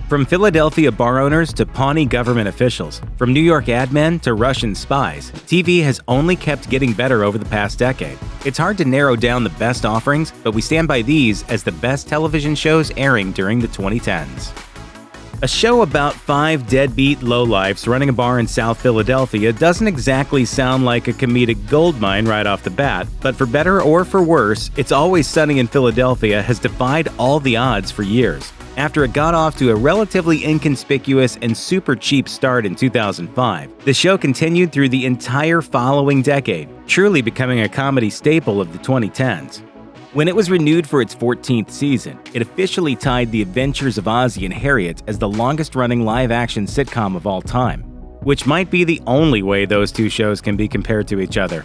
From Philadelphia bar owners to Pawnee government officials, from New York ad men to Russian spies, TV has only kept getting better over the past decade. It's hard to narrow down the best offerings, but we stand by these as the best television shows airing during the 2010s. A show about 5 deadbeat lowlifes running a bar in South Philadelphia doesn't exactly sound like a comedic goldmine right off the bat, but for better or for worse, It's Always Sunny in Philadelphia has defied all the odds for years. After it got off to a relatively inconspicuous and super cheap start in 2005, the show continued through the entire following decade, truly becoming a comedy staple of the 2010s. When it was renewed for its 14th season, it officially tied The Adventures of Ozzie and Harriet as the longest-running live-action sitcom of all time, which might be the only way those two shows can be compared to each other.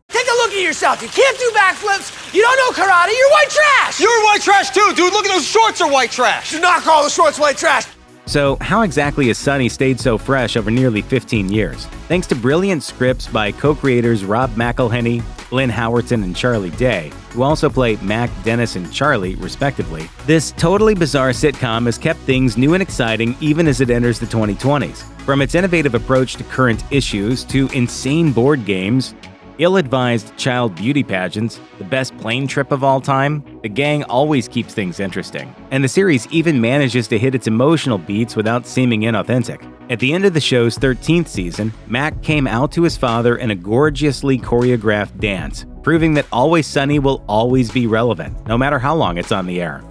Take a look at yourself. You can't do backflips. You don't know karate. You're white trash. You're white trash too, dude. Look at those shorts are white trash. Do not call the shorts white trash. So, how exactly has Sunny stayed so fresh over nearly 15 years? Thanks to brilliant scripts by co-creators Rob McElhenney, Glenn Howerton, and Charlie Day, who also play Mac, Dennis, and Charlie, respectively, this totally bizarre sitcom has kept things new and exciting even as it enters the 2020s. From its innovative approach to current issues to insane board games, ill-advised child beauty pageants, the best plane trip of all time, the gang always keeps things interesting. And the series even manages to hit its emotional beats without seeming inauthentic. At the end of the show's 13th season, Mac came out to his father in a gorgeously choreographed dance, proving that Always Sunny will always be relevant, no matter how long it's on the air.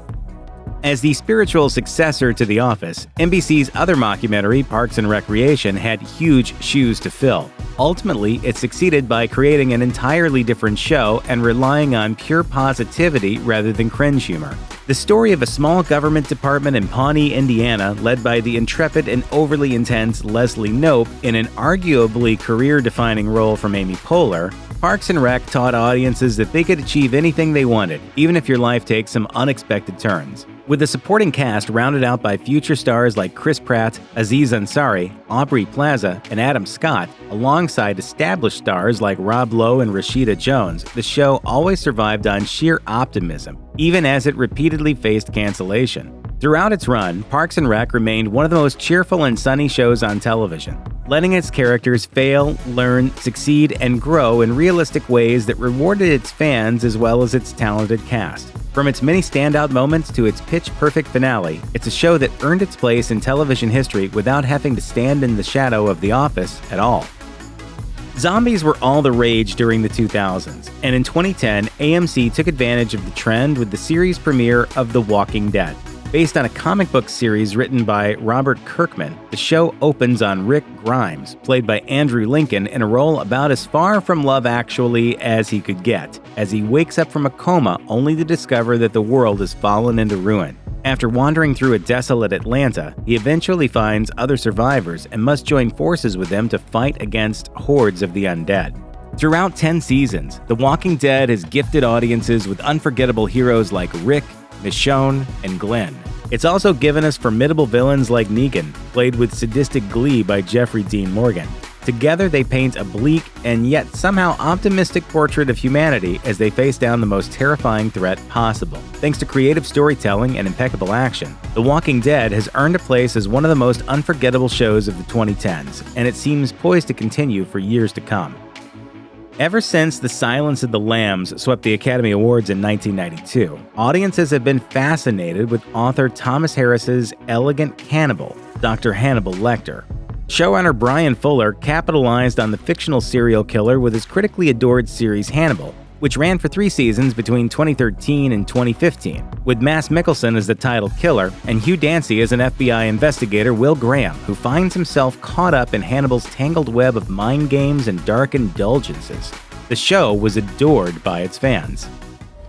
As the spiritual successor to The Office, NBC's other mockumentary, Parks and Recreation, had huge shoes to fill. Ultimately, it succeeded by creating an entirely different show and relying on pure positivity rather than cringe humor. The story of a small government department in Pawnee, Indiana, led by the intrepid and overly intense Leslie Knope in an arguably career-defining role from Amy Poehler, Parks and Rec taught audiences that they could achieve anything they wanted, even if your life takes some unexpected turns. With the supporting cast rounded out by future stars like Chris Pratt, Aziz Ansari, Aubrey Plaza, and Adam Scott, alongside established stars like Rob Lowe and Rashida Jones, the show always survived on sheer optimism, even as it repeatedly faced cancellation. Throughout its run, Parks and Rec remained one of the most cheerful and sunny shows on television, letting its characters fail, learn, succeed, and grow in realistic ways that rewarded its fans as well as its talented cast. From its many standout moments to its pitch-perfect finale, it's a show that earned its place in television history without having to stand in the shadow of The Office at all. Zombies were all the rage during the 2000s, and in 2010, AMC took advantage of the trend with the series premiere of The Walking Dead. Based on a comic book series written by Robert Kirkman, the show opens on Rick Grimes, played by Andrew Lincoln, in a role about as far from Love Actually as he could get, as he wakes up from a coma only to discover that the world has fallen into ruin. After wandering through a desolate Atlanta, he eventually finds other survivors and must join forces with them to fight against hordes of the undead. Throughout 10 seasons, The Walking Dead has gifted audiences with unforgettable heroes like Rick, Michonne, and Glenn. It's also given us formidable villains like Negan, played with sadistic glee by Jeffrey Dean Morgan. Together, they paint a bleak and yet somehow optimistic portrait of humanity as they face down the most terrifying threat possible. Thanks to creative storytelling and impeccable action, The Walking Dead has earned a place as one of the most unforgettable shows of the 2010s, and it seems poised to continue for years to come. Ever since The Silence of the Lambs swept the Academy Awards in 1992, audiences have been fascinated with author Thomas Harris's elegant Hannibal, Dr. Hannibal Lecter. Showrunner Brian Fuller capitalized on the fictional serial killer with his critically adored series Hannibal, which ran for 3 seasons between 2013 and 2015, with Mads Mikkelsen as the title killer and Hugh Dancy as an FBI investigator, Will Graham, who finds himself caught up in Hannibal's tangled web of mind games and dark indulgences. The show was adored by its fans.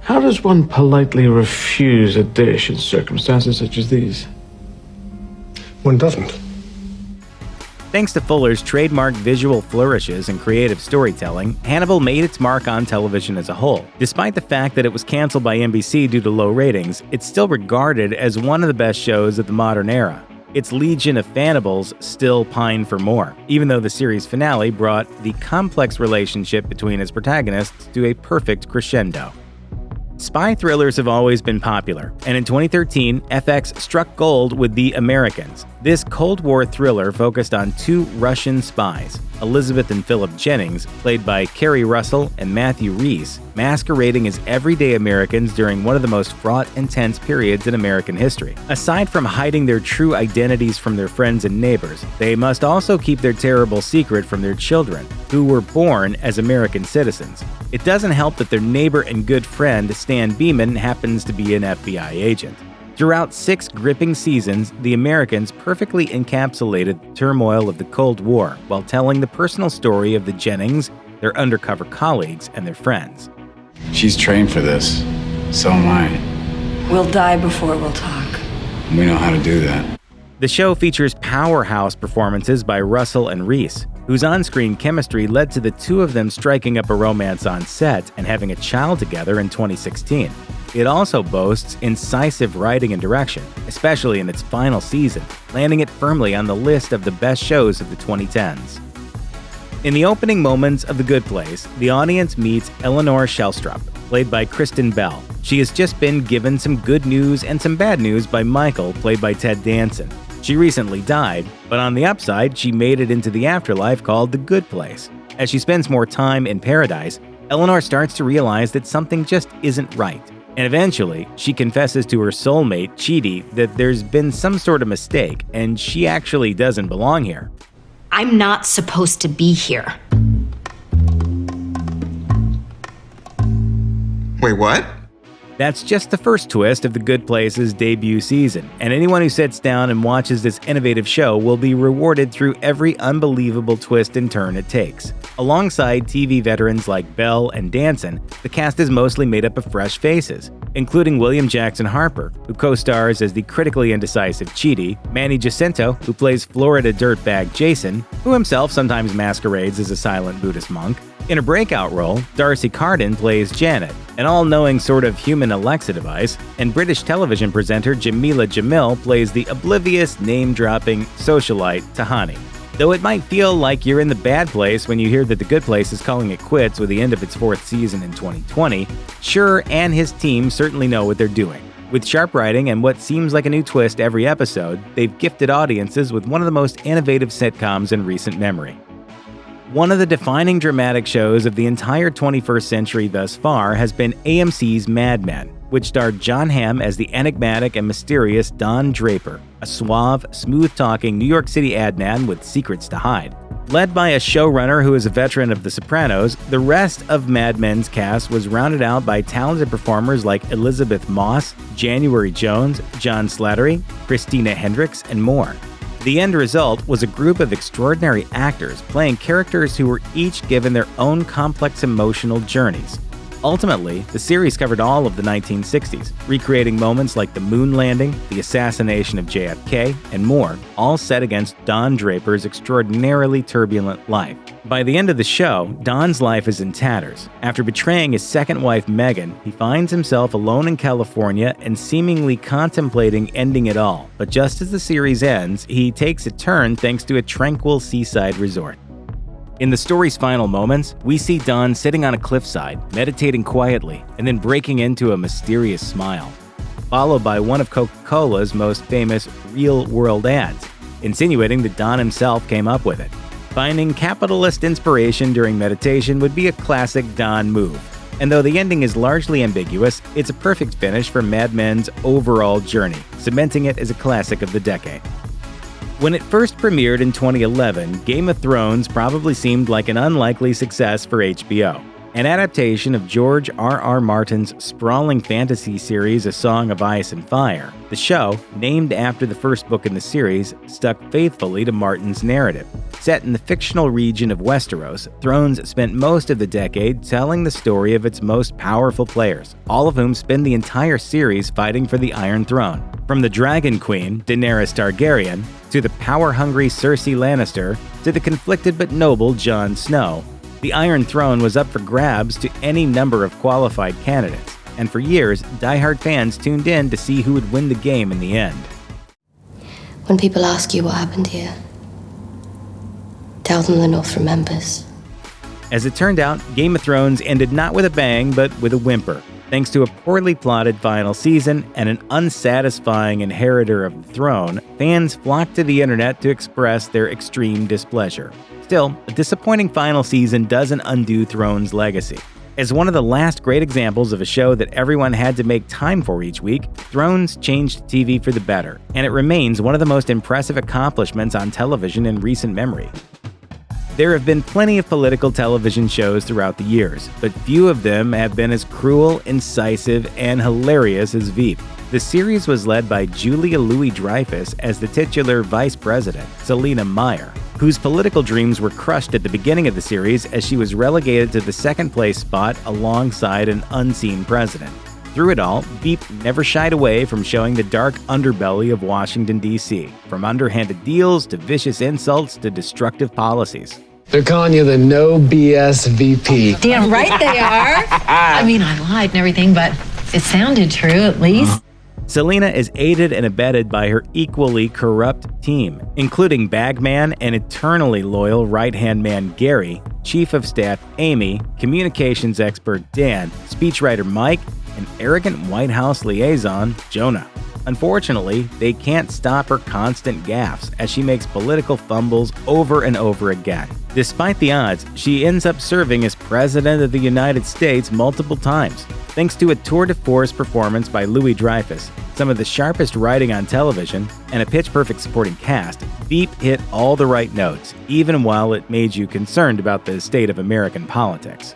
How does one politely refuse a dish in circumstances such as these? One doesn't. Thanks to Fuller's trademark visual flourishes and creative storytelling, Hannibal made its mark on television as a whole. Despite the fact that it was canceled by NBC due to low ratings, it's still regarded as one of the best shows of the modern era. Its legion of Fannibals still pine for more, even though the series finale brought the complex relationship between its protagonists to a perfect crescendo. Spy thrillers have always been popular, and in 2013, FX struck gold with The Americans. This Cold War thriller focused on two Russian spies, Elizabeth and Philip Jennings, played by Kerry Russell and Matthew Rhys, masquerading as everyday Americans during one of the most fraught and tense periods in American history. Aside from hiding their true identities from their friends and neighbors, they must also keep their terrible secret from their children, who were born as American citizens. It doesn't help that their neighbor and good friend Stan Beeman happens to be an FBI agent. Throughout 6 gripping seasons, The Americans perfectly encapsulated the turmoil of the Cold War while telling the personal story of the Jennings, their undercover colleagues, and their friends. She's trained for this. So am I. We'll die before we'll talk. We know how to do that. The show features powerhouse performances by Russell and Rhys, whose on-screen chemistry led to the two of them striking up a romance on set and having a child together in 2016. It also boasts incisive writing and direction, especially in its final season, landing it firmly on the list of the best shows of the 2010s. In the opening moments of The Good Place, the audience meets Eleanor Shellstrop, played by Kristen Bell. She has just been given some good news and some bad news by Michael, played by Ted Danson. She recently died, but on the upside, she made it into the afterlife called The Good Place. As she spends more time in paradise, Eleanor starts to realize that something just isn't right. And eventually, she confesses to her soulmate, Chidi, that there's been some sort of mistake, and she actually doesn't belong here. I'm not supposed to be here. Wait, what? That's just the first twist of The Good Place's debut season, and anyone who sits down and watches this innovative show will be rewarded through every unbelievable twist and turn it takes. Alongside TV veterans like Bell and Danson, the cast is mostly made up of fresh faces, including William Jackson Harper, who co-stars as the critically indecisive Chidi, Manny Jacinto, who plays Florida dirtbag Jason, who himself sometimes masquerades as a silent Buddhist monk. In a breakout role, Darcy Carden plays Janet, an all-knowing sort of human Alexa device, and British television presenter Jamila Jamil plays the oblivious, name-dropping socialite Tahani. Though it might feel like you're in the bad place when you hear that The Good Place is calling it quits with the end of its 4th season in 2020, Schur and his team certainly know what they're doing. With sharp writing and what seems like a new twist every episode, they've gifted audiences with one of the most innovative sitcoms in recent memory. One of the defining dramatic shows of the entire 21st century thus far has been AMC's Mad Men, which starred Jon Hamm as the enigmatic and mysterious Don Draper, a suave, smooth-talking New York City ad man with secrets to hide. Led by a showrunner who is a veteran of The Sopranos, the rest of Mad Men's cast was rounded out by talented performers like Elizabeth Moss, January Jones, John Slattery, Christina Hendricks, and more. The end result was a group of extraordinary actors playing characters who were each given their own complex emotional journeys. Ultimately, the series covered all of the 1960s, recreating moments like the moon landing, the assassination of JFK, and more, all set against Don Draper's extraordinarily turbulent life. By the end of the show, Don's life is in tatters. After betraying his second wife, Megan, he finds himself alone in California and seemingly contemplating ending it all. But just as the series ends, he takes a turn thanks to a tranquil seaside resort. In the story's final moments, we see Don sitting on a cliffside, meditating quietly, and then breaking into a mysterious smile, followed by one of Coca-Cola's most famous real-world ads, insinuating that Don himself came up with it. Finding capitalist inspiration during meditation would be a classic Don move, and though the ending is largely ambiguous, it's a perfect finish for Mad Men's overall journey, cementing it as a classic of the decade. When it first premiered in 2011, Game of Thrones probably seemed like an unlikely success for HBO. An adaptation of George R.R. Martin's sprawling fantasy series A Song of Ice and Fire, the show, named after the first book in the series, stuck faithfully to Martin's narrative. Set in the fictional region of Westeros, Thrones spent most of the decade telling the story of its most powerful players, all of whom spend the entire series fighting for the Iron Throne. From the Dragon Queen, Daenerys Targaryen, to the power-hungry Cersei Lannister, to the conflicted but noble Jon Snow, the Iron Throne was up for grabs to any number of qualified candidates, and for years, diehard fans tuned in to see who would win the game in the end. When people ask you what happened here, tell them the North remembers. As it turned out, Game of Thrones ended not with a bang, but with a whimper. Thanks to a poorly plotted final season and an unsatisfying inheritor of the throne, fans flocked to the internet to express their extreme displeasure. Still, a disappointing final season doesn't undo Throne's legacy. As one of the last great examples of a show that everyone had to make time for each week, Thrones changed TV for the better, and it remains one of the most impressive accomplishments on television in recent memory. There have been plenty of political television shows throughout the years, but few of them have been as cruel, incisive, and hilarious as Veep. The series was led by Julia Louis-Dreyfus as the titular vice president, Selina Meyer, whose political dreams were crushed at the beginning of the series as she was relegated to the second-place spot alongside an unseen president. Through it all, Veep never shied away from showing the dark underbelly of Washington, D.C., from underhanded deals to vicious insults to destructive policies. They're calling you the no BS VP. Damn right they are. I mean, I lied and everything, but it sounded true at least. Selina is aided and abetted by her equally corrupt team, including bagman and eternally loyal right-hand man Gary, chief of staff Amy, communications expert Dan, speechwriter Mike, and arrogant White House liaison Jonah. Unfortunately, they can't stop her constant gaffes as she makes political fumbles over and over again. Despite the odds, she ends up serving as President of the United States multiple times. Thanks to a tour de force performance by Louis-Dreyfus, some of the sharpest writing on television, and a pitch-perfect supporting cast, Veep hit all the right notes, even while it made you concerned about the state of American politics.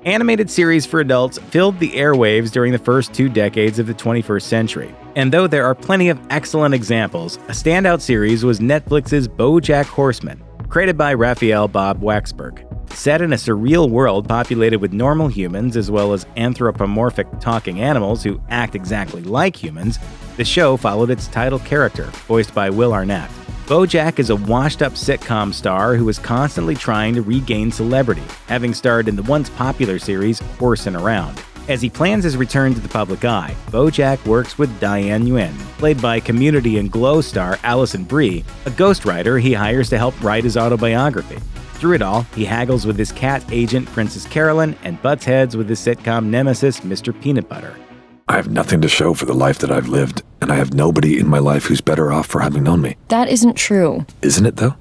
Animated series for adults filled the airwaves during the first 2 decades of the 21st century. And though there are plenty of excellent examples, a standout series was Netflix's BoJack Horseman, created by Raphael Bob Waksberg. Set in a surreal world populated with normal humans as well as anthropomorphic talking animals who act exactly like humans, the show followed its title character, voiced by Will Arnett. BoJack is a washed-up sitcom star who is constantly trying to regain celebrity, having starred in the once popular series Horsin' Around. As he plans his return to the public eye, BoJack works with Diane Nguyen, played by Community and Glow star Allison Brie, a ghostwriter he hires to help write his autobiography. Through it all, he haggles with his cat agent Princess Carolyn and butts heads with his sitcom nemesis Mr. Peanut Butter. I have nothing to show for the life that I've lived, and I have nobody in my life who's better off for having known me. That isn't true. Isn't it, though?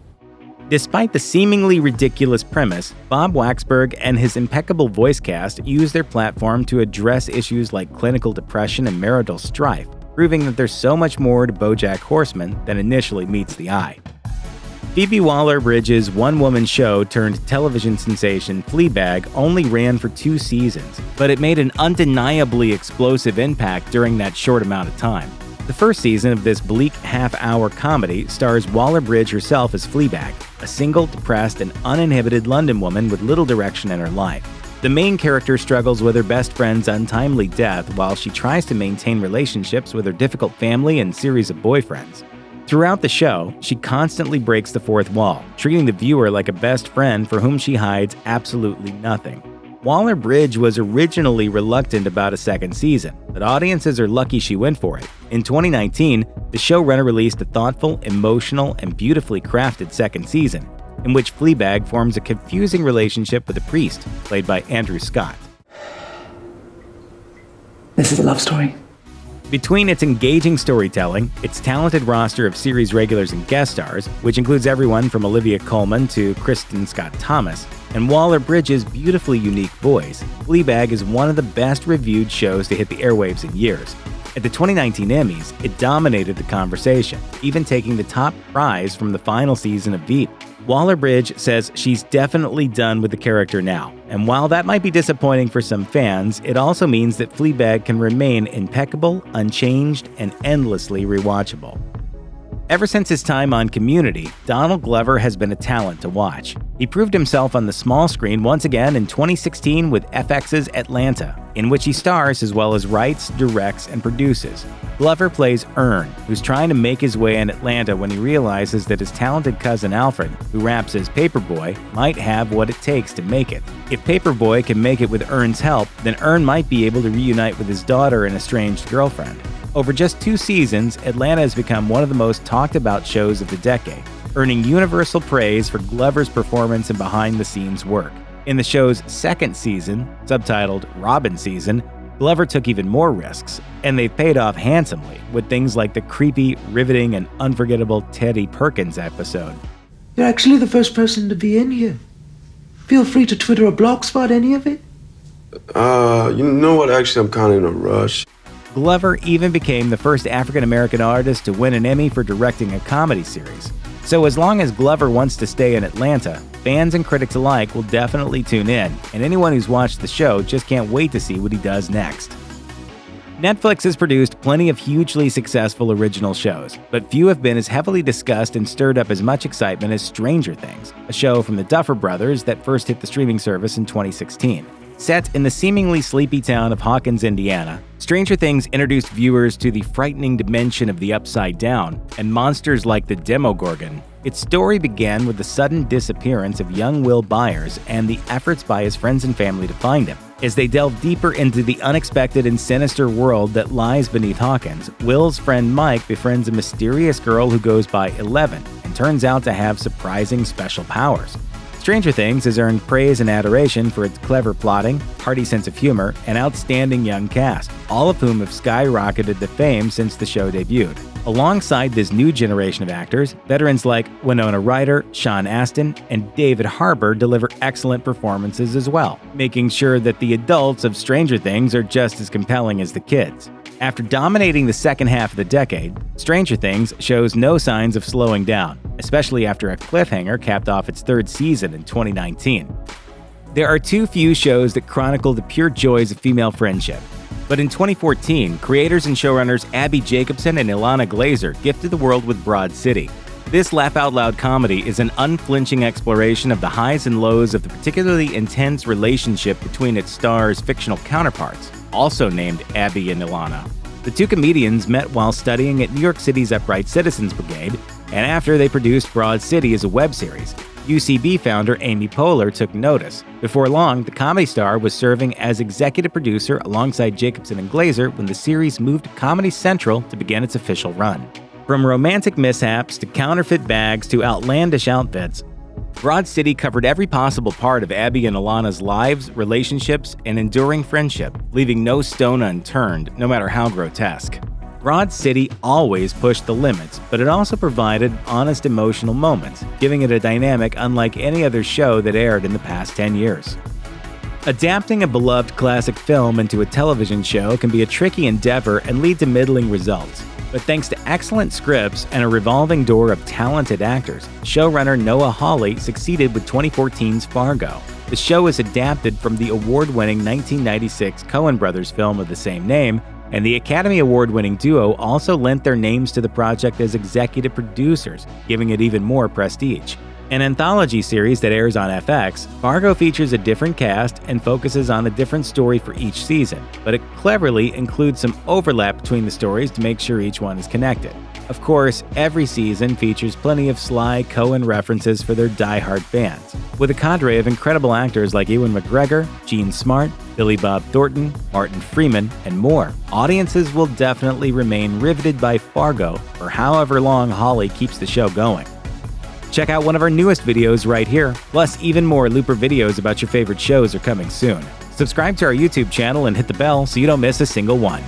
Despite the seemingly ridiculous premise, Bob Waksberg and his impeccable voice cast use their platform to address issues like clinical depression and marital strife, proving that there's so much more to BoJack Horseman than initially meets the eye. Phoebe Waller-Bridge's one-woman show turned television sensation Fleabag only ran for 2 seasons, but it made an undeniably explosive impact during that short amount of time. The first season of this bleak half-hour comedy stars Waller-Bridge herself as Fleabag, a single, depressed, and uninhibited London woman with little direction in her life. The main character struggles with her best friend's untimely death while she tries to maintain relationships with her difficult family and series of boyfriends. Throughout the show, she constantly breaks the fourth wall, treating the viewer like a best friend for whom she hides absolutely nothing. Waller-Bridge was originally reluctant about a second season, but audiences are lucky she went for it. In 2019, the showrunner released a thoughtful, emotional, and beautifully crafted second season, in which Fleabag forms a confusing relationship with a priest, played by Andrew Scott. This is a love story. Between its engaging storytelling, its talented roster of series regulars and guest stars, which includes everyone from Olivia Colman to Kristen Scott Thomas, and Waller-Bridge's beautifully unique voice, Fleabag is one of the best reviewed shows to hit the airwaves in years. At the 2019 Emmys, it dominated the conversation, even taking the top prize from the final season of Veep. Waller-Bridge says she's definitely done with the character now, and while that might be disappointing for some fans, it also means that Fleabag can remain impeccable, unchanged, and endlessly rewatchable. Ever since his time on Community, Donald Glover has been a talent to watch. He proved himself on the small screen once again in 2016 with FX's Atlanta, in which he stars as well as writes, directs, and produces. Glover plays Ern, who's trying to make his way in Atlanta when he realizes that his talented cousin Alfred, who raps as Paperboy, might have what it takes to make it. If Paperboy can make it with Ern's help, then Ern might be able to reunite with his daughter and estranged girlfriend. Over just 2 seasons, Atlanta has become one of the most talked about shows of the decade, earning universal praise for Glover's performance and behind-the-scenes work. In the show's second season, subtitled Robin Season, Glover took even more risks, and they've paid off handsomely with things like the creepy, riveting, and unforgettable Teddy Perkins episode. You're actually the first person to be in here. Feel free to Twitter or blogspot any of it. You know what? Actually, I'm kind of in a rush. Glover even became the first African-American artist to win an Emmy for directing a comedy series. So as long as Glover wants to stay in Atlanta, fans and critics alike will definitely tune in, and anyone who's watched the show just can't wait to see what he does next. Netflix has produced plenty of hugely successful original shows, but few have been as heavily discussed and stirred up as much excitement as Stranger Things, a show from the Duffer Brothers that first hit the streaming service in 2016. Set in the seemingly sleepy town of Hawkins, Indiana, Stranger Things introduced viewers to the frightening dimension of the Upside Down and monsters like the Demogorgon. Its story began with the sudden disappearance of young Will Byers and the efforts by his friends and family to find him. As they delve deeper into the unexpected and sinister world that lies beneath Hawkins, Will's friend Mike befriends a mysterious girl who goes by 11 and turns out to have surprising special powers. Stranger Things has earned praise and adoration for its clever plotting, hearty sense of humor, and outstanding young cast, all of whom have skyrocketed to fame since the show debuted. Alongside this new generation of actors, veterans like Winona Ryder, Sean Astin, and David Harbour deliver excellent performances as well, making sure that the adults of Stranger Things are just as compelling as the kids. After dominating the second half of the decade, Stranger Things shows no signs of slowing down, especially after a cliffhanger capped off its third season in 2019. There are too few shows that chronicle the pure joys of female friendship. But in 2014, creators and showrunners Abby Jacobson and Ilana Glazer gifted the world with Broad City. This laugh-out-loud comedy is an unflinching exploration of the highs and lows of the particularly intense relationship between its stars' fictional counterparts, also named Abby and Ilana. The two comedians met while studying at New York City's Upright Citizens Brigade, and after they produced Broad City as a web series, UCB founder Amy Poehler took notice. Before long, the comedy star was serving as executive producer alongside Jacobson and Glazer when the series moved to Comedy Central to begin its official run. From romantic mishaps to counterfeit bags to outlandish outfits, Broad City covered every possible part of Abby and Ilana's lives, relationships, and enduring friendship, leaving no stone unturned, no matter how grotesque. Broad City always pushed the limits, but it also provided honest emotional moments, giving it a dynamic unlike any other show that aired in the past 10 years. Adapting a beloved classic film into a television show can be a tricky endeavor and lead to middling results. But thanks to excellent scripts and a revolving door of talented actors, showrunner Noah Hawley succeeded with 2014's Fargo. The show is adapted from the award-winning 1996 Coen Brothers film of the same name, and the Academy Award-winning duo also lent their names to the project as executive producers, giving it even more prestige. An anthology series that airs on FX, Fargo features a different cast and focuses on a different story for each season, but it cleverly includes some overlap between the stories to make sure each one is connected. Of course, every season features plenty of sly Coen references for their die-hard fans. With a cadre of incredible actors like Ewan McGregor, Gene Smart, Billy Bob Thornton, Martin Freeman, and more, audiences will definitely remain riveted by Fargo for however long Hawley keeps the show going. Check out one of our newest videos right here, plus even more Looper videos about your favorite shows are coming soon. Subscribe to our YouTube channel and hit the bell so you don't miss a single one.